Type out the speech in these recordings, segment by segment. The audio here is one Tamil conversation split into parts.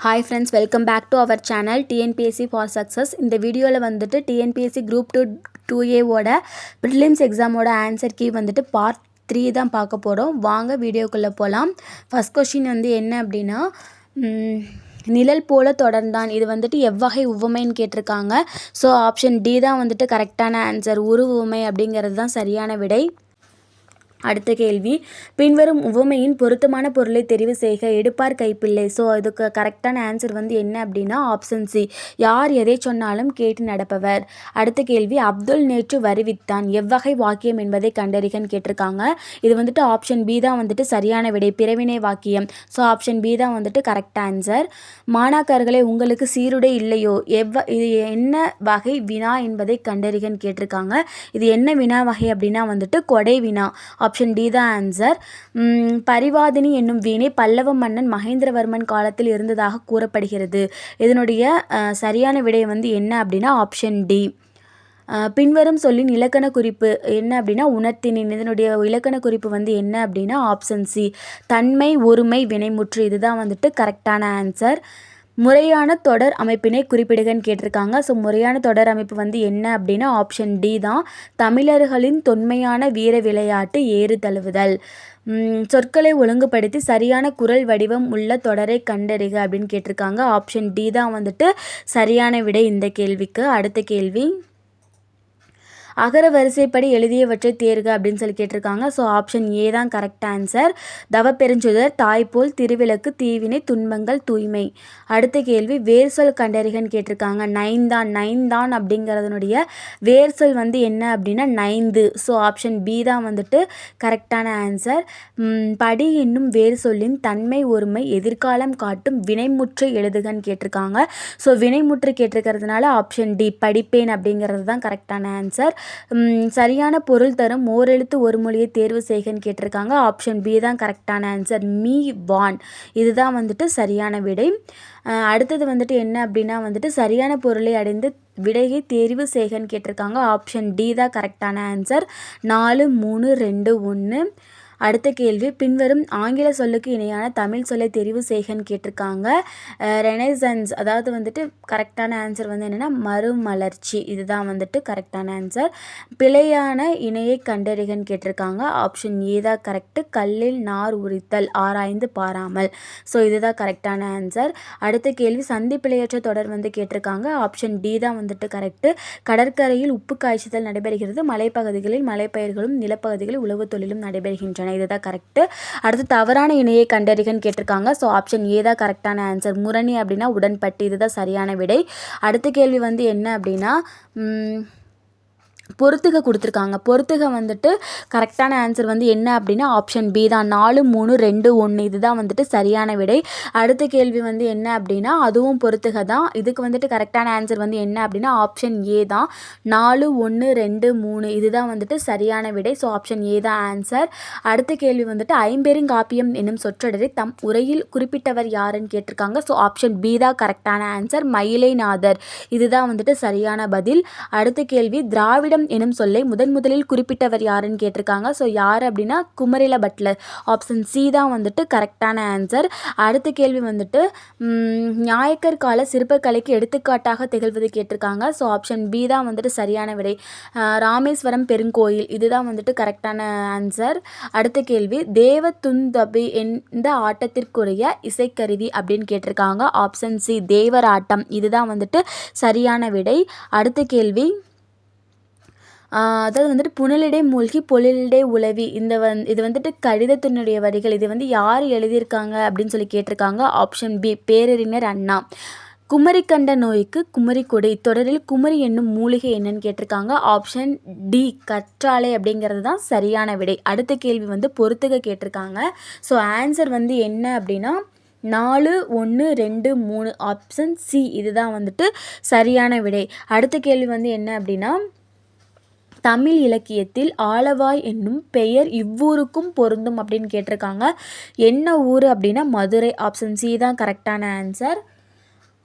Hi friends, welcome back to our channel TNPSC for success. இந்த வீடியோவில் வந்துட்டு டிஎன்பிஎஸ்சி குரூப் 2A ப்ரிலிம்ஸ் எக்ஸாமோட ஆன்சர் கீ வந்துட்டு பார்ட் 3 தான் பார்க்க போகிறோம். வாங்க வீடியோக்குள்ளே போகலாம். ஃபஸ்ட் கொஷின் வந்து என்ன அப்படின்னா, நிழல் போல தொடர்ந்தான். இது வந்துட்டு எவ்வகை உவமைன்னு கேட்டிருக்காங்க. ஸோ ஆப்ஷன் டி தான் வந்துட்டு கரெக்டான ஆன்சர். உரு உவமை அப்படிங்கிறது தான் சரியான விடை. அடுத்த கேள்வி, பின்வரும் உவமையின் பொருத்தமான பொருளை தெரிவு செய்க. எடுப்பார் கைப்பிள்ளை. ஸோ இதுக்கு கரெக்டான ஆன்சர் வந்து என்ன அப்படின்னா ஆப்ஷன் சி, யார் எதை சொன்னாலும் கேட்டு நடப்பவர். அடுத்த கேள்வி, அப்துல் நேற்று வருவித்தான். எவ்வகை வாக்கியம் என்பதை கண்டறிகன்னு கேட்டிருக்காங்க. இது வந்துட்டு ஆப்ஷன் பி தான் வந்துட்டு சரியான விடை, பிறவினை வாக்கியம். ஸோ ஆப்ஷன் பி தான் வந்துட்டு கரெக்ட் ஆன்சர். மாணாக்கர்களை உங்களுக்கு சீருடை இல்லையோ, இது என்ன வகை வினா என்பதை கண்டறிகன்னு கேட்டிருக்காங்க. இது என்ன வினா வகை அப்படின்னா வந்துட்டு கொடை வினா. ஆப்ஷன் டி தான் ஆன்சர். பரிவாதினி என்னும் வீணை பல்லவ மன்னன் மகேந்திரவர்மன் காலத்தில் இருந்ததாக கூறப்படுகிறது. இதனுடைய சரியான விடை வந்து என்ன அப்படின்னா ஆப்ஷன் டி. பின்வரும் சொல்லின் இலக்கண குறிப்பு என்ன அப்படின்னா உணர்த்தினின். இதனுடைய இலக்கண குறிப்பு வந்து என்ன அப்படின்னா ஆப்ஷன் சி, தன்மை ஒருமை வினைமுற்று. இதுதான் வந்துட்டு கரெக்டான ஆன்சர். முறையான தொடர் அமைப்பினை குறிப்பிடுகன்னு கேட்டிருக்காங்க. ஸோ முறையான தொடர் அமைப்பு வந்து என்ன அப்படின்னா ஆப்ஷன் டி தான். தமிழர்களின் தொன்மையான வீர விளையாட்டு ஏறு தழுவுதல். சொற்களை ஒழுங்குபடுத்தி சரியான குரல் வடிவம் உள்ள தொடரை கண்டறிக அப்படின்னு கேட்டிருக்காங்க. ஆப்ஷன் டி தான் வந்துட்டு சரியான விடை இந்த கேள்விக்கு. அடுத்த கேள்வி, அகர வரிசைப்படி எழுதியவற்றை தேர்க அப்படின்னு சொல்லி கேட்டிருக்காங்க. ஸோ ஆப்ஷன் ஏ தான் கரெக்ட் ஆன்சர். தவப்பெருஞ்சுடர், தாய்போல், திருவிளக்கு, தீவினை, துன்பங்கள், தூய்மை. அடுத்த கேள்வி, வேர் சொல் கண்டறிகன்னு கேட்டிருக்காங்க. நைந்தான் அப்படிங்கிறதுனுடைய வேர் சொல் வந்து என்ன அப்படின்னா நைந்து. ஸோ ஆப்ஷன் பி தான் வந்துட்டு கரெக்டான ஆன்சர். படி என்னும் வேர் சொல்லின் தன்மை ஒருமை எதிர்காலம் காட்டும் வினைமுற்று எழுதுகன்னு கேட்டிருக்காங்க. ஸோ வினைமுற்று கேட்டிருக்கிறதுனால ஆப்ஷன் டி படிப்பேன் அப்படிங்கிறது தான் கரெக்டான ஆன்சர். சரியான பொருள் தரும் ஓரெழுத்து ஒரு மொழியை தேர்வு செய்கன்னு கேட்டிருக்காங்க. ஆப்ஷன் பி தான் கரெக்டான ஆன்சர். மீ வான், இதுதான் வந்துட்டு சரியான விடை. அடுத்தது வந்துட்டு என்ன அப்படின்னா வந்துட்டு சரியான பொருளை அடைந்து விடையை தேர்வு செய்கன்னு கேட்டிருக்காங்க. ஆப்ஷன் டி தான் கரெக்டான ஆன்சர். 4, 3, 2, 1. அடுத்த கேள்வி, பின்வரும் ஆங்கில சொல்லுக்கு இணையான தமிழ் சொல்லை தெரிவு செய்கன்னு கேட்டிருக்காங்க. ரெனைசன்ஸ், அதாவது வந்துட்டு கரெக்டான ஆன்சர் வந்து என்னென்னா மறுமலர்ச்சி. இதுதான் வந்துட்டு கரெக்டான ஆன்சர். பிழையான இணையை கண்டறிகன்னு கேட்டிருக்காங்க. ஆப்ஷன் ஏ தான் கரெக்டு. கல்லில் நார் உரித்தல், ஆராய்ந்து பாராமல். ஸோ இதுதான் கரெக்டான ஆன்சர். அடுத்த கேள்வி, சந்தி பிழையற்ற தொடர் வந்து கேட்டிருக்காங்க. ஆப்ஷன் டி தான் வந்துட்டு கரெக்டு. கடற்கரையில் உப்பு காய்ச்சுதல் நடைபெறுகிறது. மலைப்பகுதிகளில் மலைப்பயிர்களும் நிலப்பகுதிகளில் உழவு தொழிலும் நடைபெறுகின்றன. இதுதான் கரெக்டு. அடுத்து தவறான இணையை கண்டறிகன்னு கேட்டிருக்காங்க. ஸோ ஆப்ஷன் ஏ தான் கரெக்டான ஆன்சர். முரணி அப்படின்னா உடன்பட்டு. இதுதான் சரியான விடை. அடுத்த கேள்வி வந்து என்ன அப்படின்னா பொறுத்துக கொடுத்துருக்காங்க. பொறுத்துக வந்துட்டு கரெக்டான ஆன்சர் வந்து என்ன அப்படின்னா ஆப்ஷன் பி தான். 4, 3, 2, 1. இதுதான் வந்துட்டு சரியான விடை. அடுத்த கேள்வி வந்து என்ன அப்படின்னா அதுவும் பொறுத்துக தான். இதுக்கு வந்துட்டு கரெக்டான ஆன்சர் வந்து என்ன அப்படின்னா ஆப்ஷன் ஏ தான். 4, 1, 2, 3. இதுதான் வந்துட்டு சரியான விடை. ஸோ ஆப்ஷன் ஏ தான் ஆன்சர். அடுத்த கேள்வி வந்துட்டு ஐம்பெருங்காப்பியம் என்னும் சொற்றொடரை தம் உரையில் குறிப்பிட்டவர் யாருன்னு கேட்டிருக்காங்க. ஸோ ஆப்ஷன் பி தான் கரெக்டான ஆன்சர். மயிலைநாதர். இதுதான் வந்துட்டு சரியான பதில். அடுத்த கேள்வி, திராவிட எனும் சொல்லை முதலில் குறிப்பிட்டவர் யாருன்னு கேட்டிருக்காங்க. ஸோ யார் அப்படின்னா குமரில பட்லர். ஆப்ஷன் சி தான் வந்துட்டு கரெக்டான ஆன்சர். அடுத்த கேள்வி வந்துட்டு நாயக்கர் கால சிற்பக்கலைக்கு எடுத்துக்காட்டாக திகழ்வது கேட்டிருக்காங்க. ஸோ ஆப்ஷன் பி தான் வந்துட்டு சரியான விடை. ராமேஸ்வரம் பெருங்கோயில். இதுதான் வந்துட்டு கரெக்டான ஆன்சர். அடுத்த கேள்வி, தேவதுந்தபி எந்த ஆட்டத்திற்குரிய இசைக்கருவி அப்படின்னு கேட்டிருக்காங்க. Option C Devarattam. இதுதான் வந்துட்டு சரியான விடை. அடுத்த கேள்வி, அதாவது வந்துட்டு புனலிடை மூழ்கி பொழிலிடை உலவி. இது வந்துட்டு கடிதத்தினுடைய வரிகள். இது வந்து யார் எழுதியிருக்காங்க அப்படின்னு சொல்லி கேட்டிருக்காங்க. ஆப்ஷன் பி பேரறிஞர் அண்ணா. குமரி கண்ட நோய்க்கு குமரி கொடை. தொடரில் குமரி என்னும் மூலிகை என்னன்னு கேட்டிருக்காங்க. ஆப்ஷன் டி கற்றாழை அப்படிங்கிறது தான் சரியான விடை. அடுத்த கேள்வி வந்து பொறுத்துக கேட்டிருக்காங்க. ஸோ ஆன்சர் வந்து என்ன அப்படின்னா 4, 1, 2, 3. ஆப்ஷன் சி இதுதான் வந்துட்டு சரியான விடை. அடுத்த கேள்வி வந்து என்ன அப்படின்னா தமிழ் இலக்கியத்தில் ஆலவாய் என்னும் பெயர் இவ்வூருக்கும் பொருந்தும் அப்படின்னு கேட்டிருக்காங்க. என்ன ஊர் அப்படின்னா மதுரை. ஆப்ஷன் சி தான் கரெக்டான ஆன்சர்.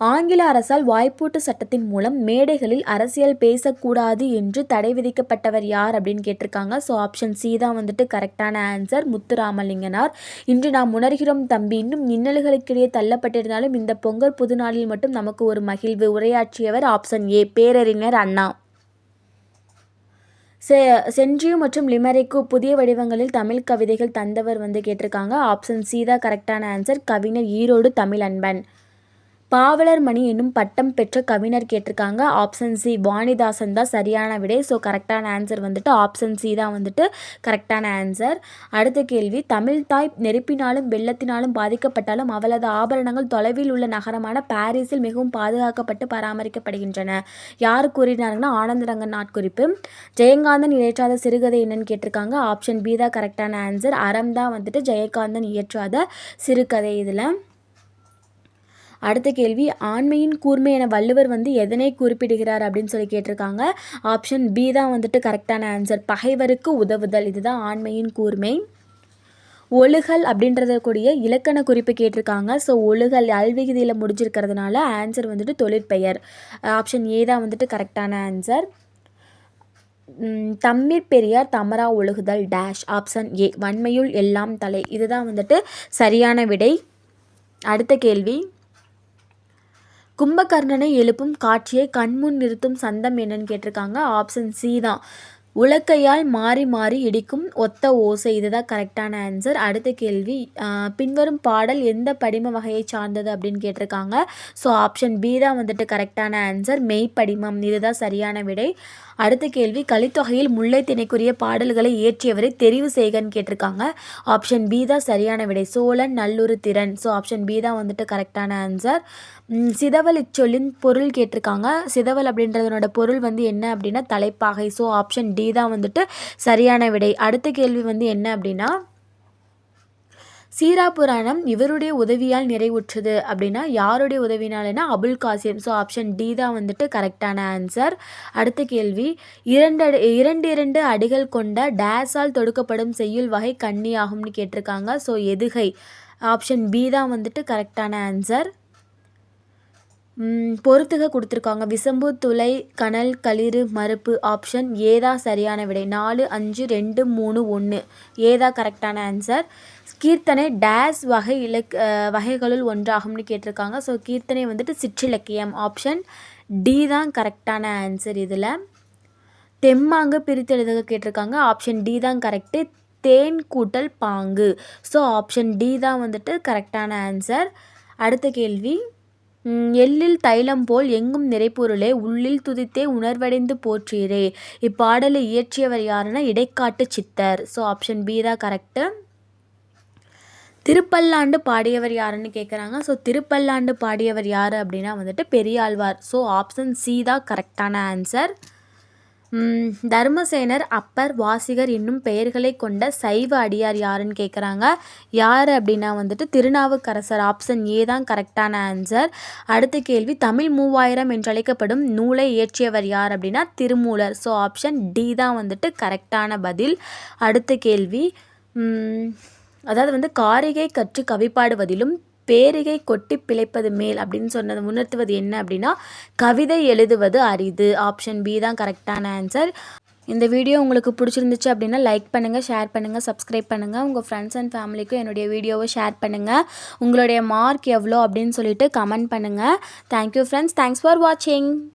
ஆங்கில அரசால் வாய்ப்பூட்டு சட்டத்தின் மூலம் மேடைகளில் அரசியல் பேசக்கூடாது என்று தடை விதிக்கப்பட்டவர் யார் அப்படின்னு கேட்டிருக்காங்க. ஸோ ஆப்ஷன் சி தான் வந்துட்டு கரெக்டான ஆன்சர், முத்துராமலிங்கனார். இன்று நாம் உணர்கிறோம் தம்பி, இன்னும் இன்னல்களுக்கிடையே தள்ளப்பட்டிருந்தாலும் இந்த பொங்கல் புதுநாளில் மட்டும் நமக்கு ஒரு மகிழ்வு. உரையாற்றியவர் ஆப்ஷன் ஏ, பேரறிஞர் அண்ணா. சென்ட்ரியூ மற்றும் லிமரிக்கு புதிய வடிவங்களில் தமிழ் கவிதைகள் தந்தவர் கேட்டிருக்காங்க. ஆப்ஷன் சி தான் கரெக்டான ஆன்சர், கவிஞர் ஈரோடு தமிழன்பன். பாவலர் மணி என்னும் பட்டம் பெற்ற கவிஞர் கேட்டிருக்காங்க. ஆப்ஷன் சி, வாணிதாசன் தான் சரியான விடை. ஸோ கரெக்டான ஆன்சர் ஆப்ஷன் சி தான் கரெக்டான ஆன்சர். அடுத்த கேள்வி, தமிழ் தாய் நெருப்பினாலும் வெள்ளத்தினாலும் பாதிக்கப்பட்டாலும் அவளது ஆபரணங்கள் தொலைவில் உள்ள நகரமான பாரிஸில் மிகவும் பாதுகாக்கப்பட்டு பராமரிக்கப்படுகின்றன. யார் கூறினாருன்னா ஆனந்தரங்கன் நாட்குறிப்பு. ஜெயகாந்தன் இயற்றாத சிறுகதை என்னன்னு கேட்டிருக்காங்க. ஆப்ஷன் பி தான் கரெக்டான ஆன்சர், அறம் தான் ஜெயகாந்தன் இயற்றாத சிறுகதை. இதில் அடுத்த கேள்வி, ஆண்மையின் கூர்மை என வள்ளுவர் எதனை குறிப்பிடுகிறார் அப்படின்னு சொல்லி கேட்டிருக்காங்க. ஆப்ஷன் பி தான் கரெக்டான ஆன்சர், பகைவருக்கு உதவுதல். இதுதான் ஆண்மையின் கூர்மை. ஒழுகல் அப்படின்றத கூடிய இலக்கண குறிப்பு கேட்டிருக்காங்க. ஸோ ஒழுகல் அல்விகுதியில் முடிஞ்சிருக்கிறதுனால ஆன்சர் தொழிற்பெயர். ஆப்ஷன் ஏ தான் கரெக்டான ஆன்சர். தம்மீர் பெரியார் தமரா ஒழுகுதல் டேஷ். ஆப்ஷன் ஏ, வன்மையுள் எல்லாம் தலை. இதுதான் சரியான விடை. அடுத்த கேள்வி, கும்பகர்ணனை எழுப்பும் காட்சியை கண்முன் நிறுத்தும் சந்தம் என்னன்னு கேட்டிருக்காங்க. ஆப்ஷன் சி தான், உலக்கையால் மாறி மாறி இடிக்கும் ஒத்த ஓசை. இதுதான் கரெக்டான ஆன்சர். அடுத்த கேள்வி, பின்வரும் பாடல் எந்த படிம வகையை சார்ந்தது அப்படின்னு கேட்டிருக்காங்க. ஸோ ஆப்ஷன் பி தான் கரெக்டான ஆன்சர், மெய்ப்படிமம். இதுதான் சரியான விடை. அடுத்த கேள்வி, கலித்தொகையில் முல்லை திணைக்குரிய பாடல்களை இயற்றியவரை தெரிவு செய்கன்னு கேட்டிருக்காங்க. ஆப்ஷன் பி தான் சரியான விடை, சோழன் நல்லுரு திறன். ஸோ ஆப்ஷன் பி தான் கரெக்டான ஆன்சர். சிதவல் இச்சொல்லின் பொருள் கேட்டிருக்காங்க. சிதவல் அப்படின்றதனோட பொருள் என்ன அப்படின்னா தலைப்பாகை. ஸோ ஆப்ஷன் டி தான் சரியான விடை. அடுத்த கேள்வி என்ன அப்படின்னா, சீரா புராணம் இவருடைய உதவியால் நிறைவுற்றது அப்படின்னா யாருடைய உதவினால்னா Abul Kasim. So option D தான் கரெக்டான ஆன்சர். அடுத்த கேள்வி, இரண்டு அடிகள் கொண்ட டேஸால் தொடுக்கப்படும் செய்யுள் வகை கன்னி ஆகும்னு கேட்டிருக்காங்க. ஸோ எதுகை. ஆப்ஷன் பி தான் கரெக்டான ஆன்சர். பொறுத்துக கொடுத்துருக்காங்க. விசம்பு, துளை, கனல், களிறு, மறுப்பு. ஆப்ஷன் ஏதா சரியான விடை. 4, 5, 2, 3, 1 ஏதா கரெக்டான ஆன்சர். கீர்த்தனை டேஸ் வகைகளுள் ஒன்றாகும்னு கேட்டிருக்காங்க. ஸோ கீர்த்தனை சிற்றிலக்கியம். ஆப்ஷன் டி தான் கரெக்டான ஆன்சர். இதில் தெம்மாங்கு பிரித்து எழுதுக கேட்டிருக்காங்க. ஆப்ஷன் டி தான் கரெக்டு, தேன் கூட்டல் பாங்கு. ஸோ ஆப்ஷன் டி தான் கரெக்டான ஆன்சர். அடுத்த கேள்வி, எள்ளில் தைலம் போல் எங்கும் நிறைப்பொருளே உள்ளில் துதித்தே உணர்வடைந்து போற்றீரே. இப்பாடலை இயற்றியவர் யாருன்னா இடைக்காட்டு சித்தர். ஸோ ஆப்ஷன் பி தான் கரெக்டு. திருப்பல்லாண்டு பாடியவர் யாருன்னு கேட்குறாங்க. ஸோ திருப்பல்லாண்டு பாடியவர் யார் அப்படின்னா பெரியாழ்வார். ஸோ ஆப்ஷன் சி தான் கரெக்டான ஆன்சர். தர்மசேனர், அப்பர், வாசிகர் என்னும் பெயர்களை கொண்ட சைவ அடியார் யாருன்னு கேட்குறாங்க. யார் அப்படின்னா திருநாவுக்கரசர். ஆப்ஷன் ஏ தான் கரெக்டான ஆன்சர். அடுத்த கேள்வி, தமிழ் 3000 என்றழைக்கப்படும் நூலை இயற்றியவர் யார் அப்படின்னா திருமூலர். ஸோ ஆப்ஷன் டி தான் கரெக்டான பதில். அடுத்த கேள்வி, அதாவது காரிகை கற்று கவிப்பாடுவதிலும் பேரிகை கொட்டி பிழைப்பது மேல் அப்படின்னு சொன்னது உணர்த்துவது என்ன அப்படின்னா கவிதை எழுதுவது அரிது. ஆப்ஷன் பி தான் கரெக்டான ஆன்சர். இந்த வீடியோ உங்களுக்கு பிடிச்சிருந்துச்சு அப்படின்னா லைக் பண்ணுங்கள், ஷேர் பண்ணுங்கள், சப்ஸ்கிரைப் பண்ணுங்கள். உங்கள் ஃப்ரெண்ட்ஸ் அண்ட் ஃபேமிலிக்கும் என்னுடைய வீடியோவை ஷேர் பண்ணுங்கள். உங்களுடைய மார்க் எவ்வளோ அப்படின்னு சொல்லிட்டு கமெண்ட் பண்ணுங்கள். தேங்க்யூ ஃப்ரெண்ட்ஸ், தேங்க்ஸ் ஃபார் வாட்சிங்.